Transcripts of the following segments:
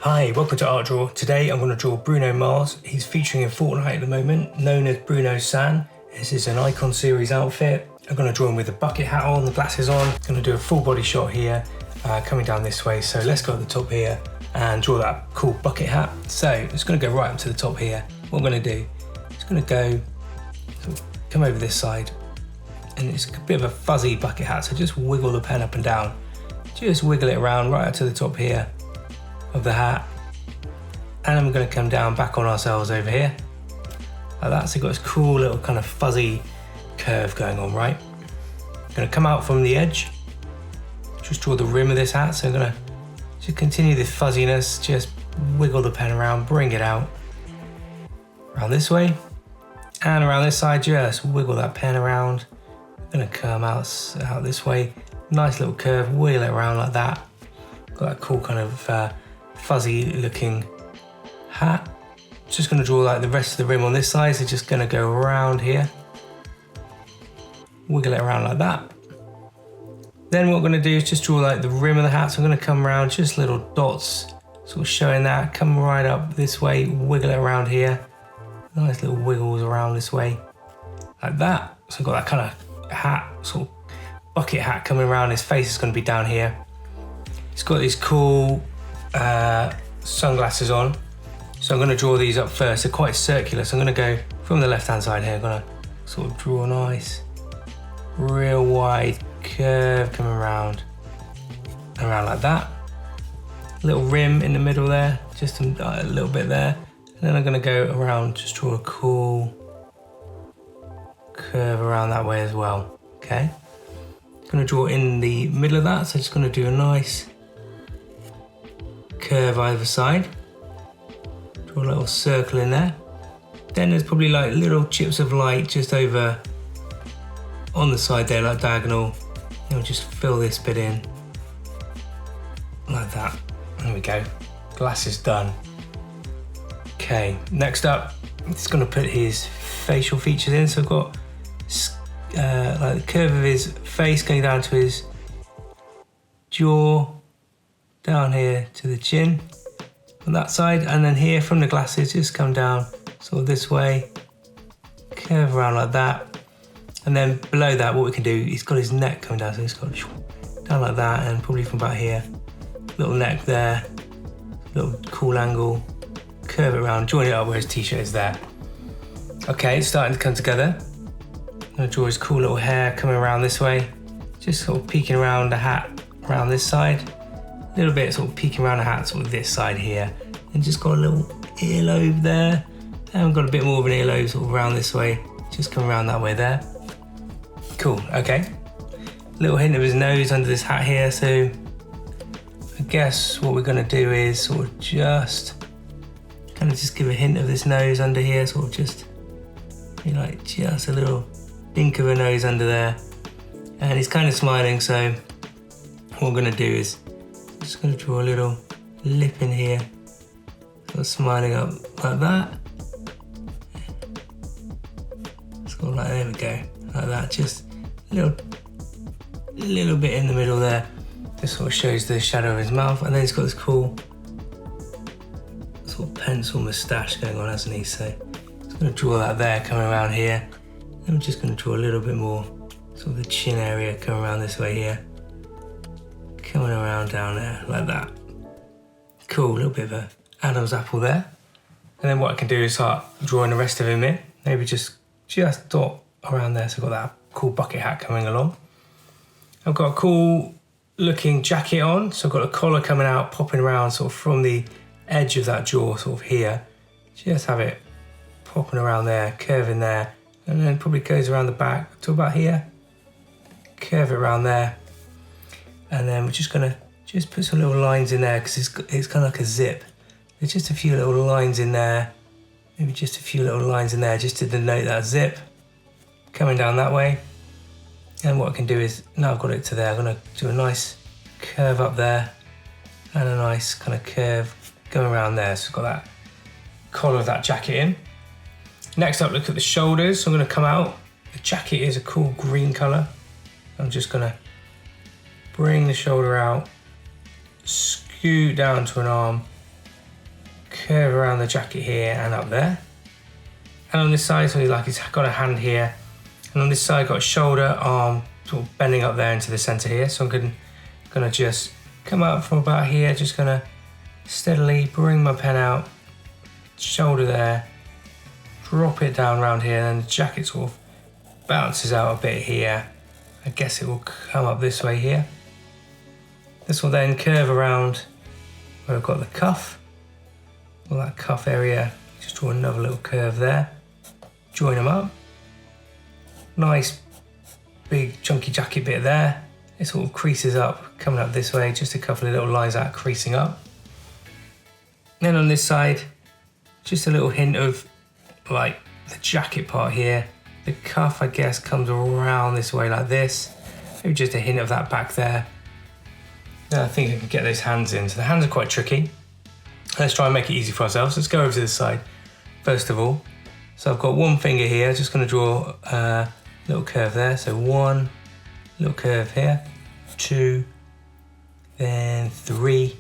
Hi, welcome to Art Draw. Today I'm going to draw Bruno Mars. He's featuring in Fortnite at the moment, known as Bruno San. This is an Icon series outfit. I'm going to draw him with a bucket hat on, the glasses on. I'm going to do a full body shot here, coming down this way. So let's go at the top here and draw that cool bucket hat. So I'm just going to go right up to the top here. What I'm going to do, it's going to go, come over this side, and it's a bit of a fuzzy bucket hat. So just wiggle the pen up and down. Just wiggle it around right up to the top here of the hat, and then we're going to come down back on ourselves over here like that. So you've got this cool little kind of fuzzy curve going on, right? I'm going to come out from the edge, just draw the rim of this hat. So I'm going to just continue this fuzziness, just wiggle the pen around, bring it out around this way and around this side. Just wiggle that pen around. I'm going to come out this way, nice little curve, wiggle it around like that. Got that cool kind of fuzzy looking hat. Just going to draw like the rest of the rim on this side. So just going to go around here, wiggle it around like that. Then what I'm going to do is just draw like the rim of the hat. So I'm going to come around, just little dots sort of showing that. Come right up this way, wiggle it around here. Nice little wiggles around this way like that. So I've got that kind of hat, sort of bucket hat coming around. His face is going to be down here. He's got these cool sunglasses on. So I'm going to draw these up first. They're quite circular. So I'm going to go from the left hand side here. I'm going to sort of draw a nice, real wide curve coming around like that. Little rim in the middle there, just a little bit there. And then I'm going to go around, just draw a cool curve around that way as well. Okay. I'm going to draw in the middle of that. So I'm just going to do a nice curve either side, draw a little circle in there. Then there's probably like little chips of light just over on the side there, like diagonal. And we'll just fill this bit in like that. There we go. Glasses done. Okay, next up, I'm just going to put his facial features in. So I've got like the curve of his face going down to his jaw, down here to the chin on that side, and then here from the glasses just come down sort of this way, curve around like that. And then below that, what we can do, he's got his neck coming down, so he's got down like that, and probably from about here, little neck there, little cool angle, curve it around, join it up where his t-shirt is there. Okay, it's starting to come together. I'm gonna draw his cool little hair coming around this way, just sort of peeking around the hat around this side. A little bit sort of peeking around the hat, sort of this side here, and just got a little earlobe there, and we've got a bit more of an earlobe sort of around this way, just come around that way there. Cool, okay. Little hint of his nose under this hat here, so I guess what we're gonna do is sort of just kind of just give a hint of this nose under here, sort of just like just a little dink of a nose under there, and he's kind of smiling. So what I'm gonna do is just going to draw a little lip in here, sort of smiling up like that. Sort of like, there we go, like that. Just a little bit in the middle there. This sort of shows the shadow of his mouth, and then he's got this cool sort of pencil moustache going on, hasn't he? So just going to draw that there, coming around here. I'm just going to draw a little bit more, sort of the chin area coming around this way here. Coming around down there, like that. Cool, a little bit of a Adam's apple there. And then what I can do is start drawing the rest of him in. Maybe just dot around there. So I've got that cool bucket hat coming along. I've got a cool looking jacket on. So I've got a collar coming out, popping around sort of from the edge of that jaw, sort of here. Just have it popping around there, curving there. And then probably goes around the back to about here. Curve it around there. And then we're just gonna put some little lines in there, because it's kind of like a zip. There's just a few little lines in there, maybe just a few little lines in there just to denote that zip coming down that way. And what I can do is, now I've got it to there, I'm gonna do a nice curve up there and a nice kind of curve going around there. So I've got that collar of that jacket in. Next up, look at the shoulders. So I'm gonna come out. The jacket is a cool green color. I'm just gonna bring the shoulder out, scoot down to an arm, curve around the jacket here and up there. And on this side, so like it's got a hand here. And on this side, got a shoulder, arm, sort of bending up there into the center here. So I'm gonna just come up from about here, just gonna steadily bring my pen out, shoulder there, drop it down around here, and then the jacket sort of bounces out a bit here. I guess it will come up this way here. This will then curve around where I've got the cuff. Well, that cuff area, just draw another little curve there. Join them up. Nice big chunky jacket bit there. It sort of creases up, coming up this way, just a couple of little lines out creasing up. Then on this side, just a little hint of like the jacket part here. The cuff, I guess, comes around this way like this. Maybe just a hint of that back there. Now I think I can get those hands in. So the hands are quite tricky. Let's try and make it easy for ourselves. Let's go over to this side first of all. So I've got one finger here, just gonna draw a little curve there. So one little curve here, two, then three,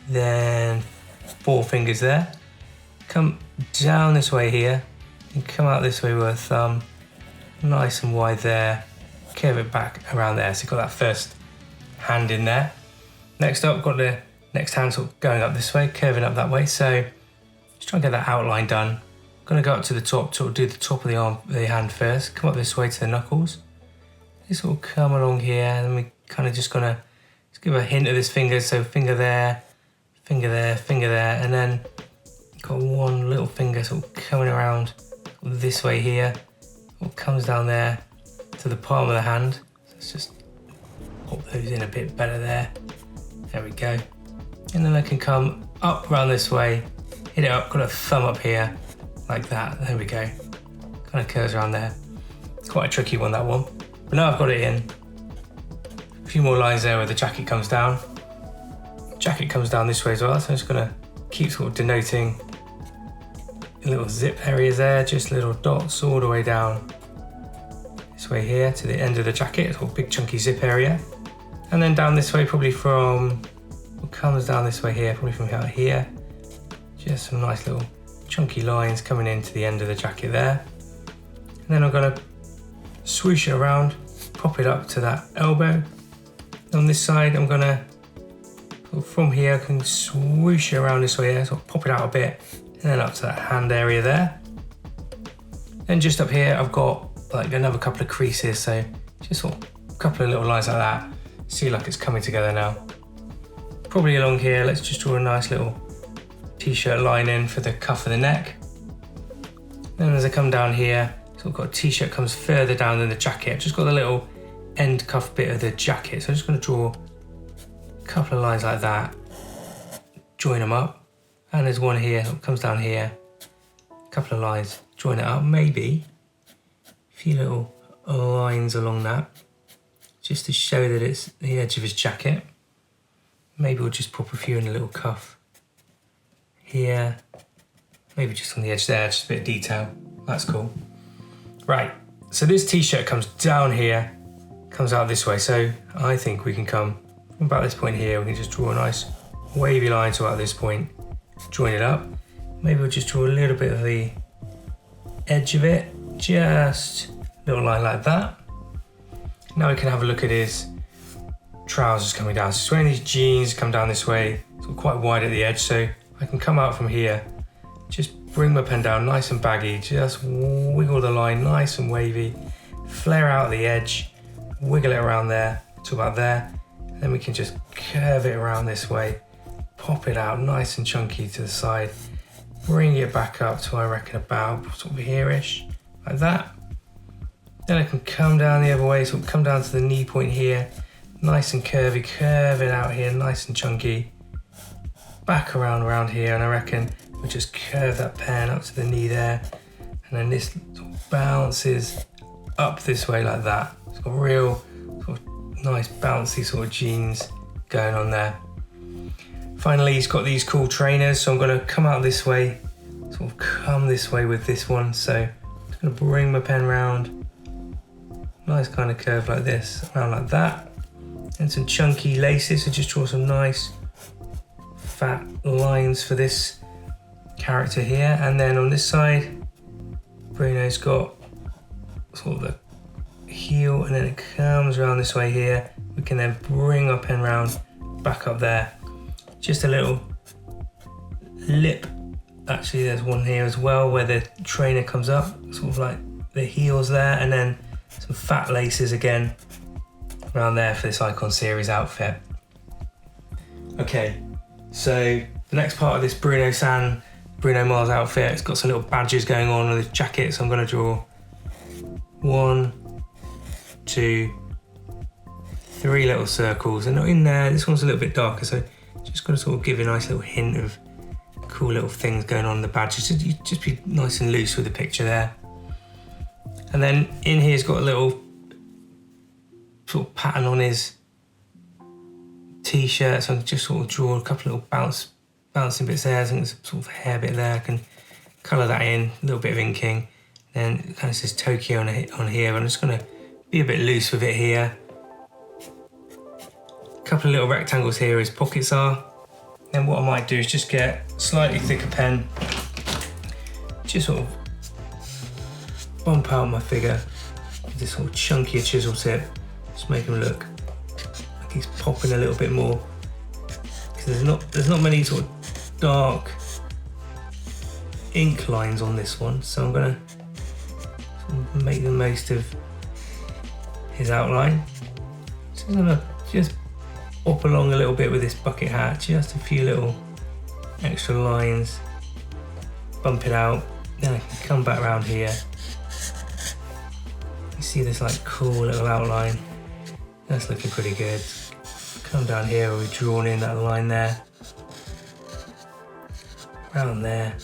then four fingers there. Come down this way here and come out this way with a thumb, nice and wide there. Curve it back around there. So you've got that first hand in there. Next up, got the next hand sort of going up this way, curving up that way. So just try and get that outline done. Gonna go up to the top, sort of do the top of the arm, the hand first. Come up this way to the knuckles. This will come along here, and then we kind of just gonna give a hint of this finger. So finger there, finger there, finger there, and then got one little finger sort of coming around this way here. It comes down there to the palm of the hand. So let's just pop those in a bit better there. There we go. And then I can come up around this way, hit it up, got a thumb up here, like that. There we go. Kind of curves around there. It's quite a tricky one, that one. But now I've got it in. A few more lines there where the jacket comes down. Jacket comes down this way as well, so I'm just gonna keep sort of denoting little zip areas there, just little dots all the way down this way here to the end of the jacket, sort of big chunky zip area. And then down this way, probably from, what comes down this way here, probably from out here. Just some nice little chunky lines coming into the end of the jacket there. And then I'm gonna swoosh it around, pop it up to that elbow. On this side, I'm gonna, from here, I can swoosh it around this way here, so I'll pop it out a bit, and then up to that hand area there. Then just up here, I've got like another couple of creases, so just sort of a couple of little lines like that. See like it's coming together now. Probably along here, let's just draw a nice little t-shirt line in for the cuff of the neck. Then as I come down here, so I've got a t-shirt comes further down than the jacket. I've just got the little end cuff bit of the jacket. So I'm just gonna draw a couple of lines like that, join them up. And there's one here that comes down here, a couple of lines, join it up, maybe a few little lines along that, just to show that it's the edge of his jacket. Maybe we'll just pop a few in a little cuff here, maybe just on the edge there, just a bit of detail. That's cool. Right, so this t-shirt comes down here, comes out this way. So I think we can come from about this point here, we can just draw a nice wavy line to about this point, join it up. Maybe we'll just draw a little bit of the edge of it, just a little line like that. Now we can have a look at his trousers coming down. So he's wearing these jeans, come down this way, so quite wide at the edge. So I can come out from here, just bring my pen down nice and baggy, just wiggle the line nice and wavy, flare out the edge, wiggle it around there to about there. And then we can just curve it around this way, pop it out nice and chunky to the side, bring it back up to I reckon about sort of here-ish, like that. Then I can come down the other way, so come down to the knee point here, nice and curvy, curve it out here, nice and chunky. Back around here, and I reckon we'll just curve that pen up to the knee there, and then this sort of bounces up this way like that. It's got real sort of nice bouncy sort of jeans going on there. Finally, he's got these cool trainers, so I'm gonna come out this way, sort of come this way with this one. So I'm just gonna bring my pen round, nice kind of curve like this, around like that. And some chunky laces, so just draw some nice fat lines for this character here, and then on this side, Bruno's got sort of the heel, and then it comes around this way here. We can then bring our pen round back up there. Just a little lip. Actually, there's one here as well where the trainer comes up, sort of like the heels there, and then some fat laces again around there for this Icon Series outfit. Okay, so the next part of this Bruno San, Bruno Mars outfit, it's got some little badges going on with his jacket, so I'm going to draw 1, 2, 3 little circles, and in there, this one's a little bit darker, so just got to sort of give a nice little hint of cool little things going on in the badges. Just be nice and loose with the picture there. And then in here's got a little sort of pattern on his t-shirt, so I can just sort of draw a couple of little bouncing bits there. I think there's a sort of hair bit there. I can colour that in, a little bit of inking. Then it kind of says Tokyo on here, but I'm just going to be a bit loose with it here. A couple of little rectangles here as pockets are. Then what I might do is just get a slightly thicker pen, just sort of bump out my figure with this sort of chunkier chisel tip, just make him look like he's popping a little bit more. Because there's not many sort of dark ink lines on this one, so I'm gonna sort of make the most of his outline. So I'm gonna just pop along a little bit with this bucket hat, just a few little extra lines, bump it out, then I can come back around here. You see this like cool little outline, that's looking pretty good. Come down here where we've drawn in that line there, around there,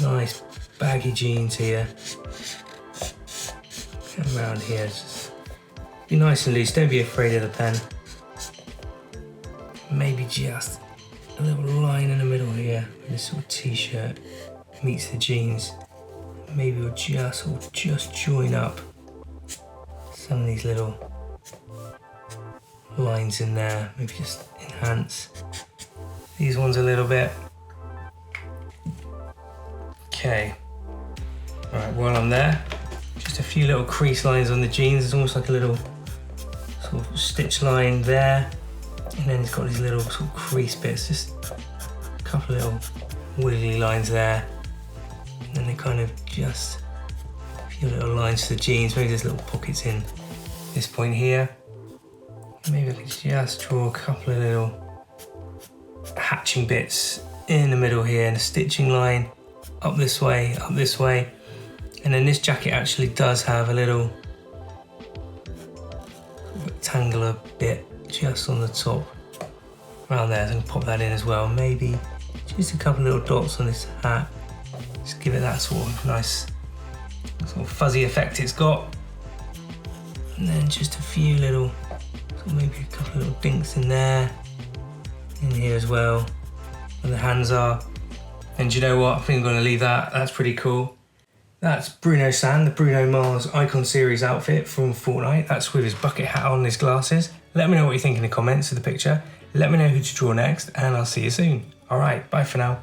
nice baggy jeans here, come around here, just be nice and loose, don't be afraid of the pen. Maybe just a little line in the middle here, where this sort of t-shirt meets the jeans. Maybe we'll just join up some of these little lines in there. Maybe just enhance these ones a little bit. Okay. All right, while I'm there, just a few little crease lines on the jeans. It's almost like a little sort of stitch line there. And then it's got these little sort of crease bits, just a couple of little wiggly lines there. And then they kind of just a few little lines to the jeans. Maybe there's little pockets in this point here. Maybe I could just draw a couple of little hatching bits in the middle here and a stitching line up this way. And then this jacket actually does have a little rectangular bit just on the top around there, so I can pop that in as well. Maybe just a couple of little dots on this hat, just give it that sort of nice sort of fuzzy effect it's got. And then just a few little, sort of maybe a couple of little dinks in there, in here as well, where the hands are. And you know what, I think I'm going to leave that. That's pretty cool. That's Bruno San, the Bruno Mars Icon Series outfit from Fortnite. That's with his bucket hat on and his glasses. Let me know what you think in the comments of the picture. Let me know who to draw next, and I'll see you soon. All right, bye for now.